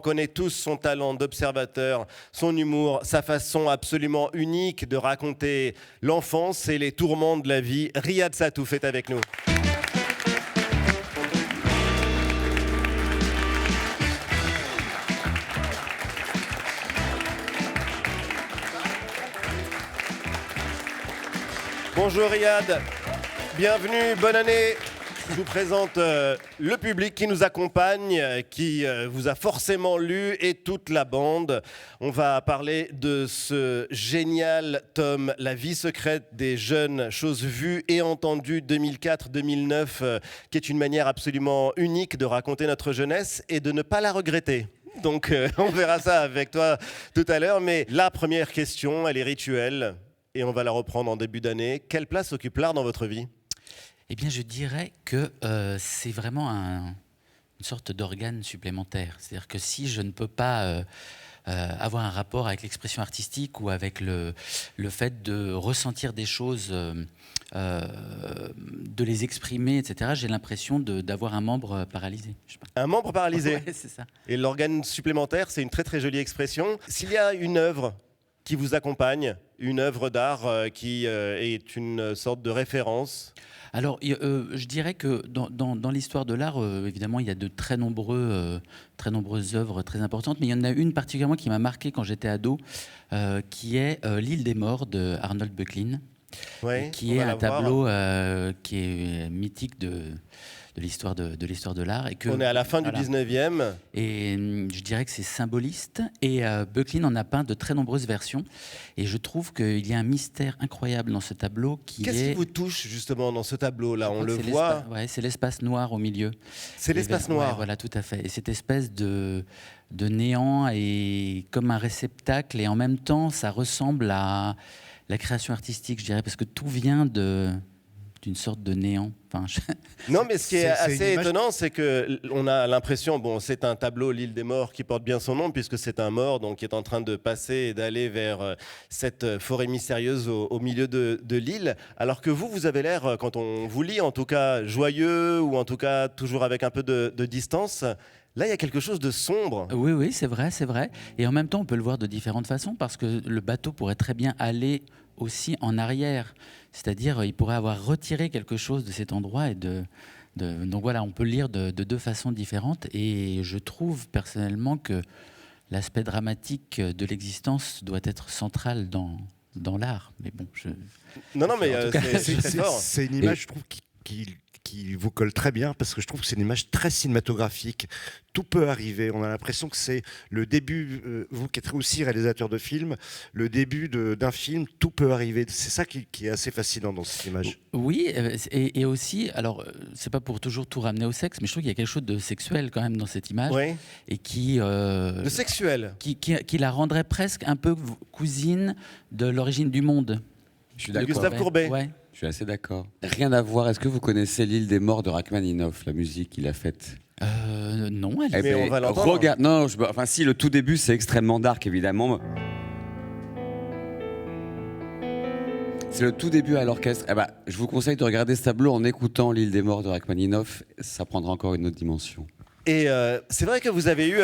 On connaît tous son talent d'observateur, son humour, sa façon absolument unique de raconter l'enfance et les tourments de la vie. Riyad Satouf est avec nous. Bonjour Riyad, bienvenue, bonne année. Je vous présente le public qui nous accompagne, qui vous a forcément lu et toute la bande. On va parler de ce génial tome, La vie secrète des jeunes, choses vues et entendues 2004-2009, qui est une manière absolument unique de raconter notre jeunesse et de ne pas la regretter. Donc on verra ça avec toi tout à l'heure, mais la première question, elle est rituelle et on va la reprendre en début d'année. Quelle place occupe l'art dans votre vie ? Eh bien, je dirais que c'est vraiment une sorte d'organe supplémentaire. C'est-à-dire que si je ne peux pas avoir un rapport avec l'expression artistique ou avec le fait de ressentir des choses, de les exprimer, etc., j'ai l'impression d'avoir un membre paralysé. Je sais pas. Un membre paralysé. Ouais, c'est ça. Et l'organe supplémentaire, c'est une très très jolie expression. S'il y a une œuvre qui vous accompagne, une œuvre d'art qui est une sorte de référence. Alors, je dirais que dans l'histoire de l'art, évidemment, il y a de très nombreuses œuvres très importantes, mais il y en a une particulièrement qui m'a marqué quand j'étais ado, qui est L'île des morts de Arnold Böcklin, Ouais, qui est un tableau qui est mythique de l'histoire de l'art. Et que, on est à la fin du 19e. Et je dirais que c'est symboliste. Et Böcklin en a peint de très nombreuses versions. Et je trouve qu'il y a un mystère incroyable dans ce tableau Qu'est-ce qui vous touche justement dans ce tableau-là ? On le voit. Ouais, c'est l'espace noir au milieu. C'est l'espace noir. Ouais, voilà, tout à fait. Et cette espèce de néant est comme un réceptacle. Et en même temps, ça ressemble à la création artistique, je dirais, parce que tout vient d'une sorte de néant. Enfin, Non, mais ce qui est assez étonnant, c'est qu'on a l'impression, bon, c'est un tableau, l'île des morts, qui porte bien son nom, puisque c'est un mort donc, qui est en train de passer et d'aller vers cette forêt mystérieuse au milieu de l'île, alors que vous avez l'air, quand on vous lit, en tout cas joyeux, ou en tout cas toujours avec un peu de distance. Là, il y a quelque chose de sombre. Oui, c'est vrai, c'est vrai. Et en même temps, on peut le voir de différentes façons, parce que le bateau pourrait très bien aller aussi en arrière. C'est-à-dire, il pourrait avoir retiré quelque chose de cet endroit. Donc voilà, on peut le lire de deux façons différentes. Et je trouve personnellement que l'aspect dramatique de l'existence doit être central dans l'art. Mais bon, Non, mais c'est une image, je trouve, qui vous colle très bien, parce que je trouve que c'est une image très cinématographique. Tout peut arriver. On a l'impression que c'est le début, vous qui êtes aussi réalisateur de films, le début d'un film, tout peut arriver. C'est ça qui est assez fascinant dans cette image. Oui, et aussi, alors, c'est pas pour toujours tout ramener au sexe, mais je trouve qu'il y a quelque chose de sexuel quand même dans cette image. Oui. Et qui... de sexuel. Qui la rendrait presque un peu cousine de l'origine du monde. Je suis d'accord. Gustave Courbet. Ouais. Je suis assez d'accord. Rien à voir. Est-ce que vous connaissez L'île des morts de Rachmaninoff, la musique qu'il a faite ? Non, Mais on va l'entendre. Regarde, non, enfin si, le tout début c'est extrêmement dark évidemment. C'est le tout début à l'orchestre. Je vous conseille de regarder ce tableau en écoutant L'île des morts de Rachmaninoff. Ça prendra encore une autre dimension. Et c'est vrai que vous avez eu,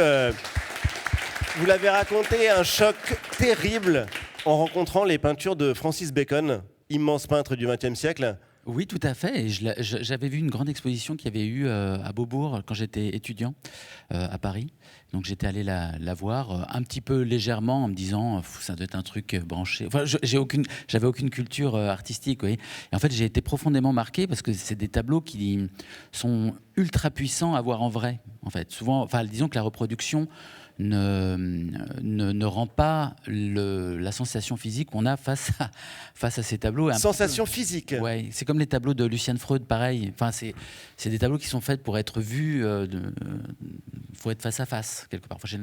vous l'avez raconté, un choc terrible en rencontrant les peintures de Francis Bacon, immense peintre du XXe siècle. Oui, tout à fait. Et j'avais vu une grande exposition qu'il y avait eu à Beaubourg quand j'étais étudiant à Paris. Donc j'étais allé la voir un petit peu légèrement en me disant ça doit être un truc branché. Enfin, j'avais aucune culture artistique. Oui. Et en fait, j'ai été profondément marqué parce que c'est des tableaux qui sont ultra puissants à voir en vrai. En fait, souvent, enfin, disons que la reproduction ne rend pas la sensation physique qu'on a face à ces tableaux. Sensation physique. Ouais, c'est comme les tableaux de Lucian Freud, pareil. Enfin, c'est des tableaux qui sont faits pour être vus. Faut être face à face quelque part. Enfin,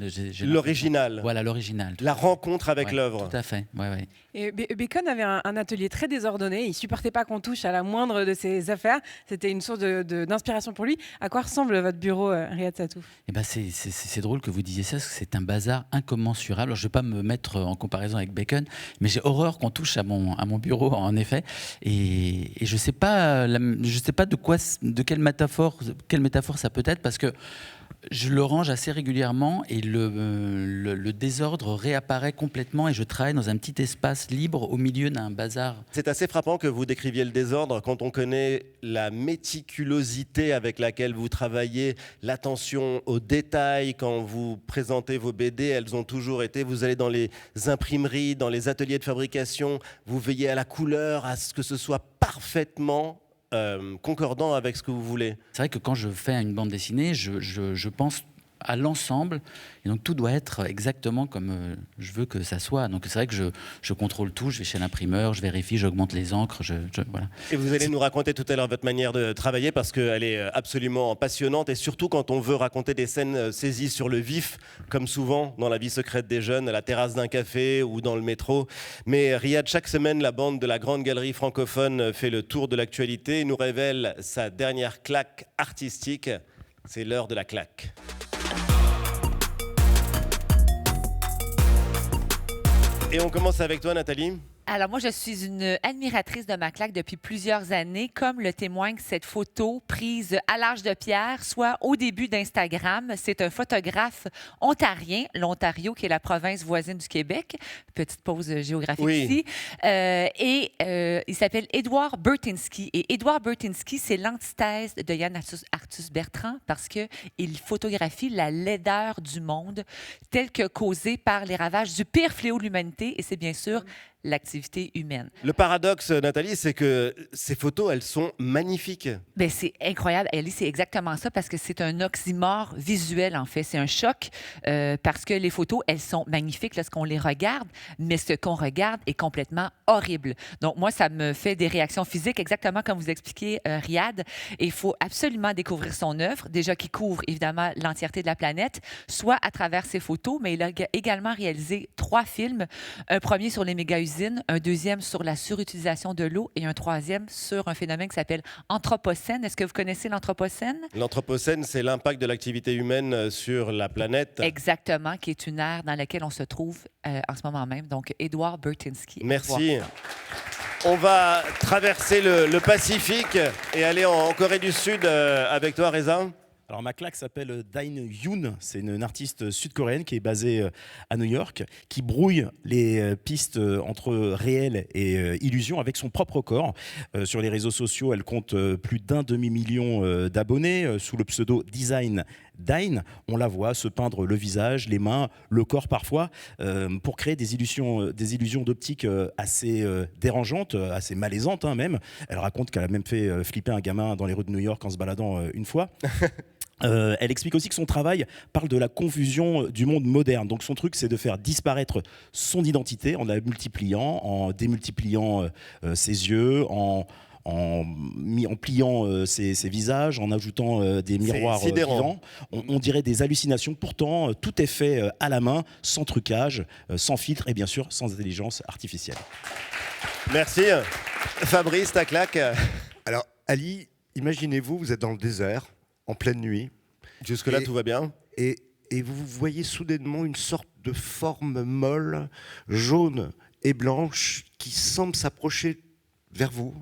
l'original. Voilà, l'original. La rencontre avec l'œuvre. Tout à fait. Ouais. Et Bacon avait un atelier très désordonné. Il supportait pas qu'on touche à la moindre de ses affaires. C'était une source d'inspiration pour lui. À quoi ressemble votre bureau, Riyad Satouf ? Eh ben, c'est drôle que vous disiez ça, parce que c'est un bazar incommensurable. Alors, je ne vais pas me mettre en comparaison avec Bacon, mais j'ai horreur qu'on touche à mon bureau, en effet. Et je ne sais pas de quelle métaphore ça peut être, parce que Je le range assez régulièrement et le désordre réapparaît complètement et je travaille dans un petit espace libre au milieu d'un bazar. C'est assez frappant que vous décriviez le désordre quand on connaît la méticulosité avec laquelle vous travaillez, l'attention aux détails quand vous présentez vos BD. Elles ont toujours été, vous allez dans les imprimeries, dans les ateliers de fabrication, vous veillez à la couleur, à ce que ce soit parfaitement concordant avec ce que vous voulez. C'est vrai que quand je fais une bande dessinée, je pense à l'ensemble et donc tout doit être exactement comme je veux que ça soit. Donc c'est vrai que je contrôle tout, je vais chez l'imprimeur, je vérifie, j'augmente les encres, voilà. Et vous allez nous raconter tout à l'heure votre manière de travailler parce qu'elle est absolument passionnante et surtout quand on veut raconter des scènes saisies sur le vif, comme souvent dans La vie secrète des jeunes, à la terrasse d'un café ou dans le métro. Mais Riyad, chaque semaine, la bande de la Grande Galerie francophone fait le tour de l'actualité et nous révèle sa dernière claque artistique. C'est l'heure de la claque. Et on commence avec toi, Nathalie. Alors moi, je suis une admiratrice de ma claque depuis plusieurs années, comme le témoigne cette photo prise à l'Arche de Pierre, soit au début d'Instagram. C'est un photographe ontarien, l'Ontario, qui est la province voisine du Québec. Petite pause géographique ici. Il s'appelle Édouard Burtynsky. Et Édouard Burtynsky, c'est l'antithèse de Yann Arthus Bertrand parce qu'il photographie la laideur du monde telle que causée par les ravages du pire fléau de l'humanité. Et c'est bien sûr l'activité humaine. Le paradoxe, Nathalie, c'est que ces photos, elles sont magnifiques. Bien, c'est incroyable. Ellie, c'est exactement ça parce que c'est un oxymore visuel, en fait. C'est un choc parce que les photos, elles sont magnifiques lorsqu'on les regarde, mais ce qu'on regarde est complètement horrible. Donc, moi, ça me fait des réactions physiques, exactement comme vous expliquez, Riyad. Et il faut absolument découvrir son œuvre, déjà qui couvre, évidemment, l'entièreté de la planète, soit à travers ses photos, mais il a également réalisé 3 films. Un premier sur les méga-usines, un deuxième sur la surutilisation de l'eau et un troisième sur un phénomène qui s'appelle Anthropocène. Est-ce que vous connaissez l'Anthropocène? L'Anthropocène, c'est l'impact de l'activité humaine sur la planète. Exactement, qui est une ère dans laquelle on se trouve en ce moment même. Donc, Édouard Burtynsky. Merci. On va traverser le Pacifique et aller en Corée du Sud avec toi, Reza. Alors ma claque s'appelle Dain Yoon, c'est une artiste sud-coréenne qui est basée à New York, qui brouille les pistes entre réel et illusion avec son propre corps. Sur les réseaux sociaux, elle compte plus d'1 demi-million d'abonnés sous le pseudo Design Dain. On la voit se peindre le visage, les mains, le corps parfois, pour créer des illusions d'optique assez dérangeantes, assez malaisantes même. Elle raconte qu'elle a même fait flipper un gamin dans les rues de New York en se baladant une fois. Elle explique aussi que son travail parle de la confusion du monde moderne. Donc son truc, c'est de faire disparaître son identité en la multipliant, en démultipliant ses yeux, en pliant ses visages, en ajoutant des miroirs vivants. On dirait des hallucinations. Pourtant, tout est fait à la main, sans trucage, sans filtre et bien sûr sans intelligence artificielle. Merci. Fabrice, ta claque. Alors, Ali, imaginez-vous, vous êtes dans le désert, en pleine nuit. Jusque-là, tout va bien. Et vous voyez soudainement une sorte de forme molle, jaune et blanche, qui semble s'approcher vers vous.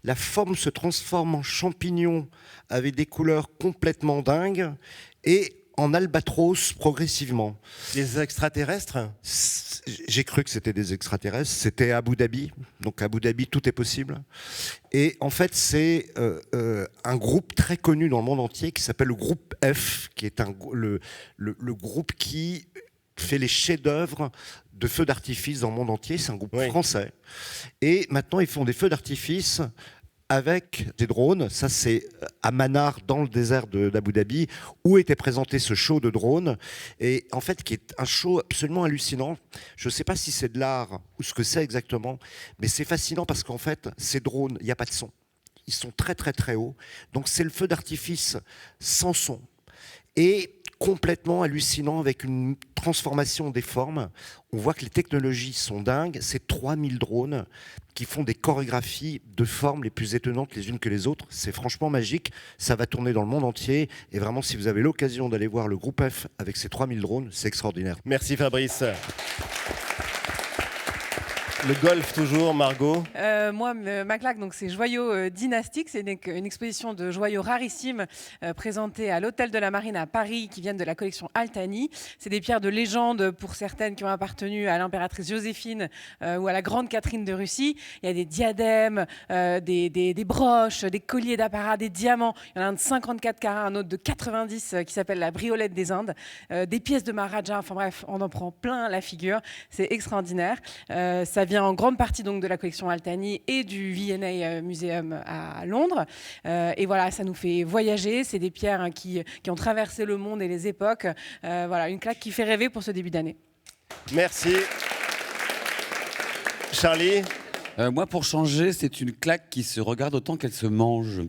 La forme se transforme en champignon avec des couleurs complètement dingues et en albatros progressivement. Des extraterrestres ? J'ai cru que c'était des extraterrestres. C'était à Abu Dhabi. Donc à Abu Dhabi, tout est possible. Et en fait, c'est un groupe très connu dans le monde entier qui s'appelle le groupe F, qui est le groupe qui fait les chefs-d'œuvre de feux d'artifice dans le monde entier. C'est un groupe français. Et maintenant, ils font des feux d'artifice avec des drones. Ça, c'est à Manar, dans le désert d'Abu Dhabi, où était présenté ce show de drones. Et en fait, qui est un show absolument hallucinant. Je ne sais pas si c'est de l'art ou ce que c'est exactement, mais c'est fascinant parce qu'en fait, ces drones, il n'y a pas de son. Ils sont très, très, très hauts. Donc, c'est le feu d'artifice sans son. Et complètement hallucinant avec une transformation des formes. On voit que les technologies sont dingues. C'est 3000 drones qui font des chorégraphies de formes les plus étonnantes les unes que les autres. C'est franchement magique. Ça va tourner dans le monde entier. Et vraiment, si vous avez l'occasion d'aller voir le groupe F avec ses 3000 drones, c'est extraordinaire. Merci Fabrice. Le golf toujours, Margot. Moi, ma claque, donc c'est Joyaux dynastiques. C'est une exposition de joyaux rarissimes présentée à l'Hôtel de la Marine à Paris, qui viennent de la collection Altani. C'est des pierres de légende pour certaines qui ont appartenu à l'impératrice Joséphine ou à la grande Catherine de Russie. Il y a des diadèmes, des broches, des colliers d'apparat, des diamants. Il y en a un de 54 carats, un autre de 90 qui s'appelle la briolette des Indes. Des pièces de Maharaja. Enfin bref, on en prend plein la figure. C'est extraordinaire. Ça vient en grande partie donc de la collection Altani et du V&A Museum à Londres. Et voilà, ça nous fait voyager. C'est des pierres qui ont traversé le monde et les époques. Voilà, une claque qui fait rêver pour ce début d'année. Merci. Charlie. Moi, pour changer, c'est une claque qui se regarde autant qu'elle se mange.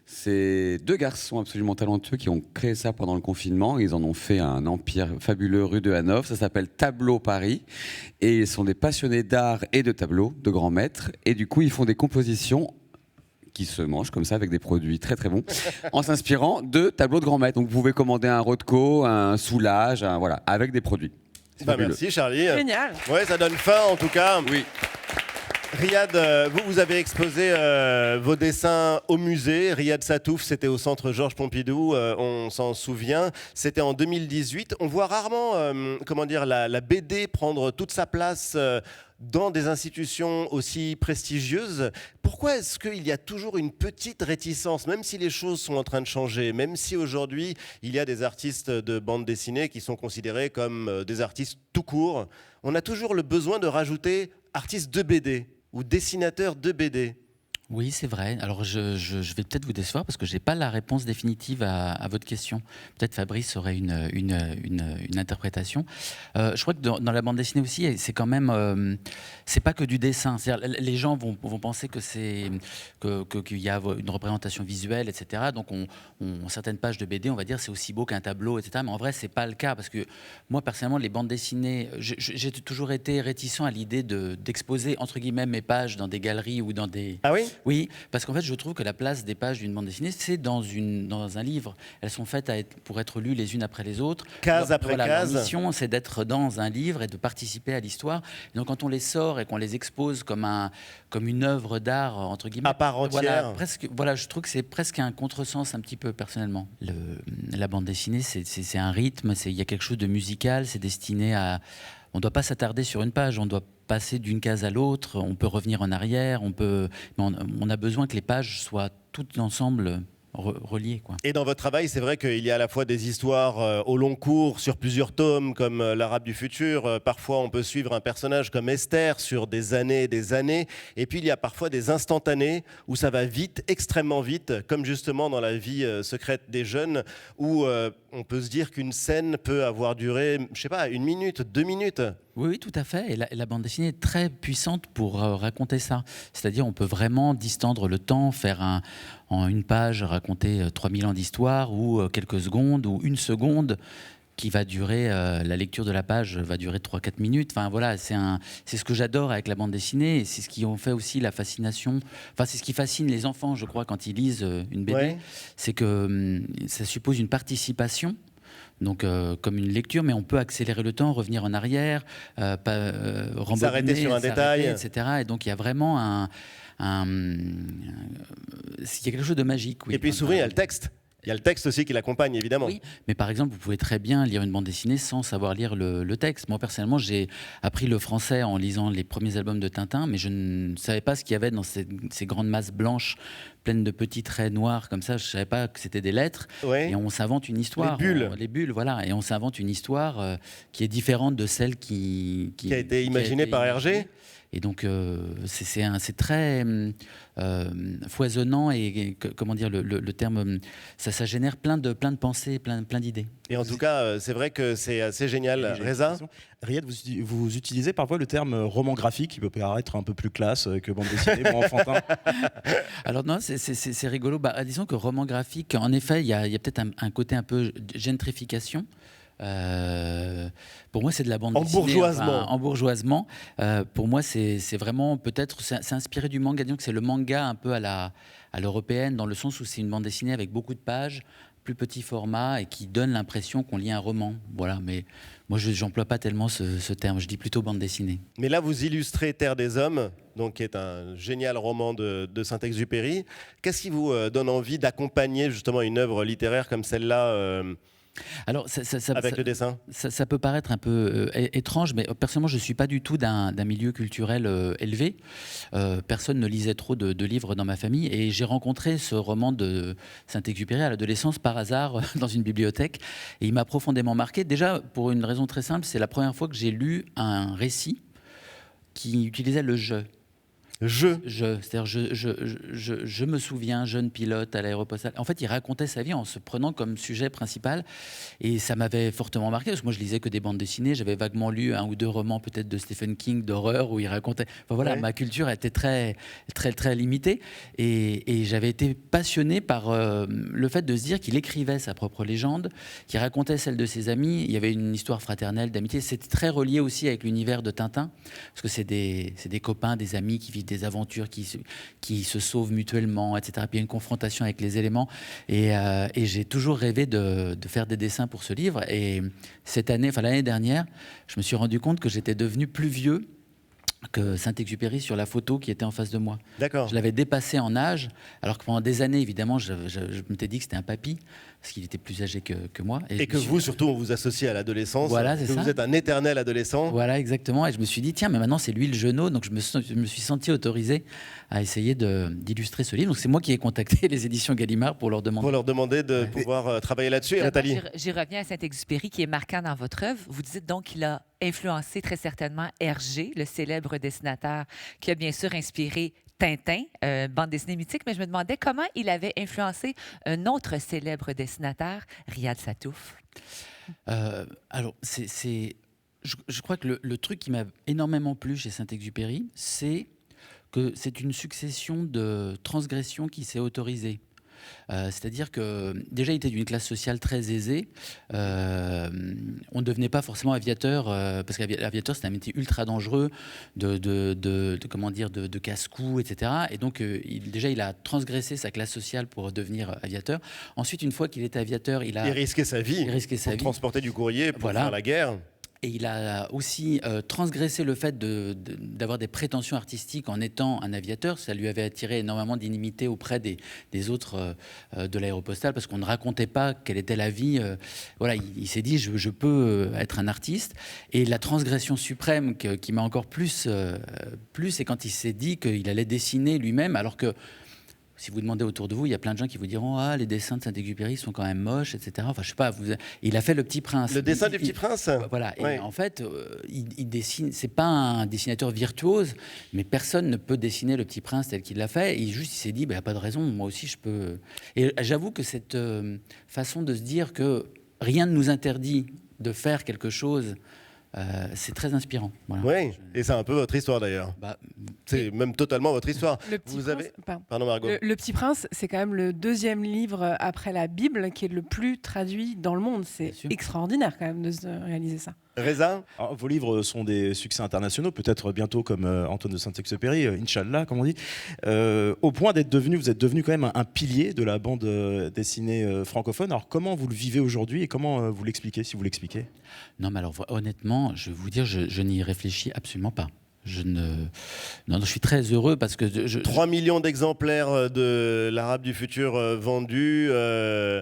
C'est 2 garçons absolument talentueux qui ont créé ça pendant le confinement. Ils en ont fait un empire fabuleux rue de Hanovre. Ça s'appelle Tableau Paris. Et ils sont des passionnés d'art et de tableaux, de grands maîtres. Et du coup, ils font des compositions qui se mangent comme ça avec des produits très très bons en s'inspirant de tableaux de grands maîtres. Donc vous pouvez commander un Rothko, un Soulage, voilà, avec des produits. Merci Charlie. Génial. Ouais, ça donne faim en tout cas. Oui. Riyad, vous avez exposé vos dessins au musée. Riyad Sattouf, c'était au centre Georges Pompidou, on s'en souvient. C'était en 2018. On voit rarement la BD prendre toute sa place dans des institutions aussi prestigieuses. Pourquoi est-ce qu'il y a toujours une petite réticence, même si les choses sont en train de changer, même si aujourd'hui il y a des artistes de bande dessinée qui sont considérés comme des artistes tout court, on a toujours le besoin de rajouter artistes de BD ou dessinateur de BD. Oui, c'est vrai. Alors, je vais peut-être vous décevoir parce que je n'ai pas la réponse définitive à votre question. Peut-être Fabrice aurait une interprétation. Je crois que dans la bande dessinée aussi, c'est quand même... c'est pas que du dessin. C'est-à-dire, les gens vont penser que qu'il y a une représentation visuelle, etc. Donc, certaines pages de BD, on va dire, c'est aussi beau qu'un tableau, etc. Mais en vrai, c'est pas le cas parce que moi, personnellement, les bandes dessinées, j'ai toujours été réticent à l'idée d'exposer, entre guillemets, mes pages dans des galeries ou dans des... Ah oui ? Oui, parce qu'en fait, je trouve que la place des pages d'une bande dessinée, c'est dans un livre. Elles sont faites pour être lues les unes après les autres. Case après case. La mission, c'est d'être dans un livre et de participer à l'histoire. Et donc, quand on les sort et qu'on les expose comme une œuvre d'art, entre guillemets... À part entière. Je trouve que c'est presque un contresens, un petit peu, personnellement. La bande dessinée, c'est un rythme, il y a quelque chose de musical, c'est destiné à... On ne doit pas s'attarder sur une page, on doit passer d'une case à l'autre, on peut revenir en arrière, on a besoin que les pages soient toutes ensemble reliées, quoi. Et dans votre travail, c'est vrai qu'il y a à la fois des histoires au long cours sur plusieurs tomes, comme l'Arabe du futur. Parfois, on peut suivre un personnage comme Esther sur des années et des années. Et puis, il y a parfois des instantanés où ça va vite, extrêmement vite, comme justement dans la vie secrète des jeunes, où on peut se dire qu'une scène peut avoir duré, je sais pas, 1 minute, 2 minutes. Oui, tout à fait. Et la bande dessinée est très puissante pour raconter ça. C'est-à-dire, on peut vraiment distendre le temps, faire en une page, raconter 3000 ans d'histoire, ou quelques secondes, ou 1 seconde, qui va durer, la lecture de la page va durer 3-4 minutes. Enfin, voilà, c'est ce que j'adore avec la bande dessinée, et c'est ce qui en fait aussi la fascination. Enfin, c'est ce qui fascine les enfants, je crois, quand ils lisent une BD. Ouais. C'est que ça suppose une participation. Donc, comme une lecture, mais on peut accélérer le temps, revenir en arrière, s'arrêter sur un détail, etc. Et donc, il y a vraiment il y a quelque chose de magique. Oui, et puis, souvent, il y a le texte. Il y a le texte aussi qui l'accompagne, évidemment. Oui, mais par exemple, vous pouvez très bien lire une bande dessinée sans savoir lire le texte. Moi, personnellement, j'ai appris le français en lisant les premiers albums de Tintin, mais je ne savais pas ce qu'il y avait dans ces grandes masses blanches pleines de petits traits noirs comme ça. Je ne savais pas que c'était des lettres. Ouais. Et on s'invente une histoire. Les bulles, voilà. Et on s'invente une histoire qui est différente de celle qui a été imaginée par Hergé. Et donc, c'est très foisonnant et comment dire, le terme, ça génère plein de pensées, plein d'idées. Et en tout cas, c'est vrai que c'est assez génial. Reza ? Riyad, vous utilisez parfois le terme roman graphique, qui peut paraître un peu plus classe que bande dessinée, bon enfantin. Alors non, c'est rigolo. Disons que roman graphique, en effet, il y a peut-être un côté un peu gentrification. Pour moi, c'est de la bande dessinée. Embourgeoisement. Pour moi, c'est vraiment peut-être, c'est inspiré du manga. Disons que c'est le manga un peu à l'européenne, dans le sens où c'est une bande dessinée avec beaucoup de pages, plus petit format et qui donne l'impression qu'on lit un roman. Voilà, mais moi, je n'emploie pas tellement ce terme. Je dis plutôt bande dessinée. Mais là, vous illustrez Terre des Hommes, donc, qui est un génial roman de Saint-Exupéry. Qu'est-ce qui vous donne envie d'accompagner justement une œuvre littéraire comme celle-là Alors, avec le dessin? Ça peut paraître un peu étrange, mais personnellement, je ne suis pas du tout d'un milieu culturel élevé. Personne ne lisait trop de livres dans ma famille. Et j'ai rencontré ce roman de Saint-Exupéry à l'adolescence par hasard dans une bibliothèque. Et il m'a profondément marqué. Déjà, pour une raison très simple, c'est la première fois que j'ai lu un récit qui utilisait le « je ». C'est-à-dire je me souviens, jeune pilote à l'aéropostale. En fait, il racontait sa vie en se prenant comme sujet principal, et ça m'avait fortement marqué parce que moi, je lisais que des bandes dessinées. J'avais vaguement lu 1 ou 2 romans, peut-être de Stephen King, d'horreur, où il racontait. Enfin voilà, Ouais. ma culture était très, très, très limitée, et j'avais été passionné par le fait de se dire qu'il écrivait sa propre légende, qu'il racontait celle de ses amis. Il y avait une histoire fraternelle, d'amitié. C'était très relié aussi avec l'univers de Tintin, parce que c'est des copains, des amis qui vivent des aventures, qui se sauvent mutuellement, etc. Puis il y a une confrontation avec les éléments. Et j'ai toujours rêvé de faire des dessins pour ce livre. Et cette année, enfin l'année dernière, je me suis rendu compte que j'étais devenu plus vieux que Saint-Exupéry sur la photo qui était en face de moi. D'accord. Je l'avais dépassé en âge, alors que pendant des années, évidemment, je m'étais dit que c'était un papy, parce qu'il était plus âgé que moi. Et que vous, surtout, on vous associe à l'adolescence. Voilà, c'est que ça. vous êtes un éternel adolescent. Voilà, exactement. Et je me suis dit, tiens, mais maintenant c'est lui le genou. Donc je me suis senti autorisé à essayer d'illustrer ce livre. Donc c'est moi qui ai contacté les éditions Gallimard pour leur demander. Pour leur demander de pouvoir travailler là-dessus. Et Nathalie? J'y reviens à Saint-Exupéry qui est marquant dans votre œuvre. Vous dites donc qu'il a influencé très certainement Hergé, le célèbre dessinateur qui a bien sûr inspiré Tintin, bande dessinée mythique, mais je me demandais comment il avait influencé un autre célèbre dessinateur, Riyad Satouf. Alors, je crois que le truc qui m'a énormément plu chez Saint-Exupéry, c'est que c'est une succession de transgressions qui s'est autorisée. C'est-à-dire que déjà, il était d'une classe sociale très aisée. On ne devenait pas forcément aviateur, parce qu'aviateur, c'est un métier ultra dangereux, de casse-cou, etc. Et donc, déjà, il a transgressé sa classe sociale pour devenir aviateur. Ensuite, une fois qu'il était aviateur, il risquait sa vie. Il risquait sa pour vie. transporter du courrier, pour Voilà. faire la guerre. Et il a aussi transgressé le fait d'avoir des prétentions artistiques en étant un aviateur. Ça lui avait attiré énormément d'inimité auprès des autres de l'aéropostale, parce qu'on ne racontait pas quelle était la vie. Voilà, il s'est dit, je peux être un artiste. Et la transgression suprême qui m'a encore plus, c'est quand il s'est dit qu'il allait dessiner lui-même, alors que si vous demandez autour de vous, il y a plein de gens qui vous diront « Ah, les dessins de Saint-Exupéry sont quand même moches, etc. » Enfin, je sais pas, il a fait Le Petit Prince. Le dessin du Petit Prince. Voilà, Ouais. et en fait, il dessine, c'est pas un dessinateur virtuose, mais personne ne peut dessiner Le Petit Prince tel qu'il l'a fait. Et il s'est dit, il n'y a pas de raison, moi aussi je peux. Et j'avoue que cette façon de se dire que rien ne nous interdit de faire quelque chose, c'est très inspirant. Voilà. Oui, et c'est un peu votre histoire d'ailleurs. Bah, C'est même totalement votre histoire. Le Petit Vous Prince, avez... pardon. Pardon Margot. Le Petit Prince, c'est quand même le deuxième livre après la Bible qui est le plus traduit dans le monde. C'est Bien sûr. extraordinaire quand même de réaliser ça. Reza? Alors, vos livres sont des succès internationaux, peut-être bientôt comme Antoine de Saint-Exupéry, Inch'Allah, comme on dit, au point vous êtes devenu quand même un pilier de la bande dessinée francophone. Alors comment vous le vivez aujourd'hui et comment vous l'expliquez, si vous l'expliquez? non, mais alors honnêtement, je vais vous dire, je n'y réfléchis absolument pas. Non, je suis très heureux parce que 3 millions d'exemplaires de l'Arabe du futur vendus,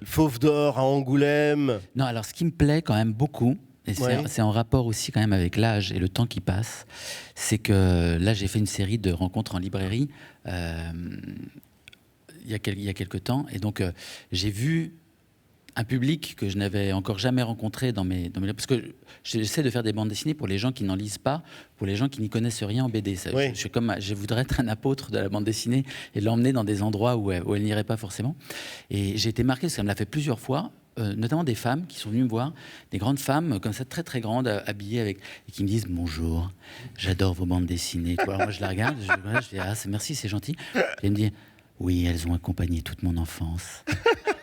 Fauve d'or à Angoulême. Non, alors ce qui me plaît quand même beaucoup, et Ouais. c'est en rapport aussi quand même avec l'âge et le temps qui passe, c'est que là j'ai fait une série de rencontres en librairie il y a quelques temps, et donc j'ai vu un public que je n'avais encore jamais rencontré dans mes parce que j'essaie de faire des bandes dessinées pour les gens qui n'en lisent pas, pour les gens qui n'y connaissent rien en BD. Oui. Je voudrais être un apôtre de la bande dessinée et l'emmener dans des endroits où elle n'irait pas forcément. Et j'ai été marqué, parce que ça me l'a fait plusieurs fois, notamment des femmes qui sont venues me voir, des grandes femmes comme ça, très très grandes, habillées et qui me disent bonjour, j'adore vos bandes dessinées. Alors moi je la regarde, je dis ah merci, c'est gentil. Et elle me dit oui, elles ont accompagné toute mon enfance.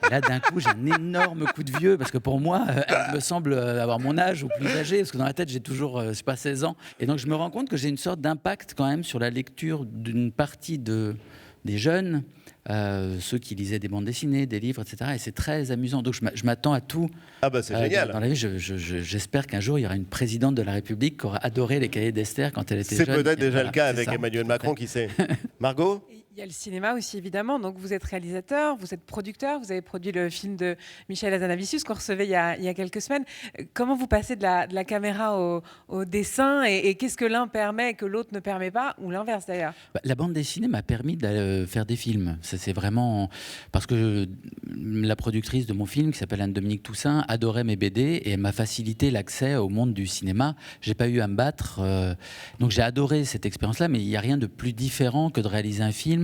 Là, d'un coup, j'ai un énorme coup de vieux, parce que pour moi, elle me semble avoir mon âge ou plus âgé, parce que dans la tête, j'ai toujours, je sais pas, 16 ans. Et donc, je me rends compte que j'ai une sorte d'impact quand même sur la lecture d'une partie des jeunes, ceux qui lisaient des bandes dessinées, des livres, etc. Et c'est très amusant. Donc je m'attends à tout. Ah bah c'est génial. Dans la vie, j'espère qu'un jour, il y aura une présidente de la République qui aura adoré les cahiers d'Esther quand elle était jeune. C'est peut-être déjà le cas C'est avec ça. Emmanuel Macron, qui sait. Margot ? Il y a le cinéma aussi, évidemment. Donc, vous êtes réalisateur, vous êtes producteur, vous avez produit le film de Michel Hazanavicius qu'on recevait il y a quelques semaines. Comment vous passez de la caméra au dessin et qu'est-ce que l'un permet et que l'autre ne permet pas, ou l'inverse d'ailleurs? La bande dessinée m'a permis de faire des films. C'est vraiment parce que la productrice de mon film, qui s'appelle Anne-Dominique Toussaint, adorait mes BD et elle m'a facilité l'accès au monde du cinéma. J'ai pas eu à me battre, donc j'ai adoré cette expérience-là. Mais il n'y a rien de plus différent que de réaliser un film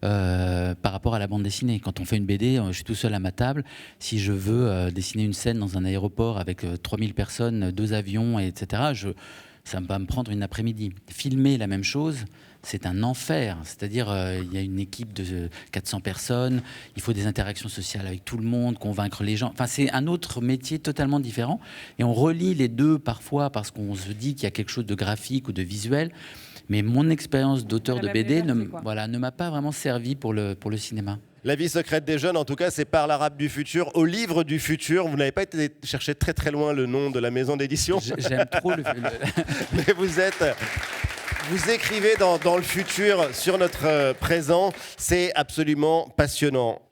par rapport à la bande dessinée. Quand on fait une BD, je suis tout seul à ma table. Si je veux dessiner une scène dans un aéroport avec 3000 personnes, 2 avions, etc., ça va me prendre une après-midi. Filmer la même chose, c'est un enfer. C'est-à-dire, il y a une équipe de 400 personnes, il faut des interactions sociales avec tout le monde, convaincre les gens. Enfin, c'est un autre métier totalement différent. Et on relie les deux parfois parce qu'on se dit qu'il y a quelque chose de graphique ou de visuel. Mais mon expérience d'auteur de BD ne m'a pas vraiment servi pour le cinéma. La vie secrète des jeunes, en tout cas, c'est Par l'arabe du futur, au livre du futur. Vous n'avez pas été chercher très très loin le nom de la maison d'édition. J'aime trop Mais vous écrivez dans le futur sur notre présent. C'est absolument passionnant.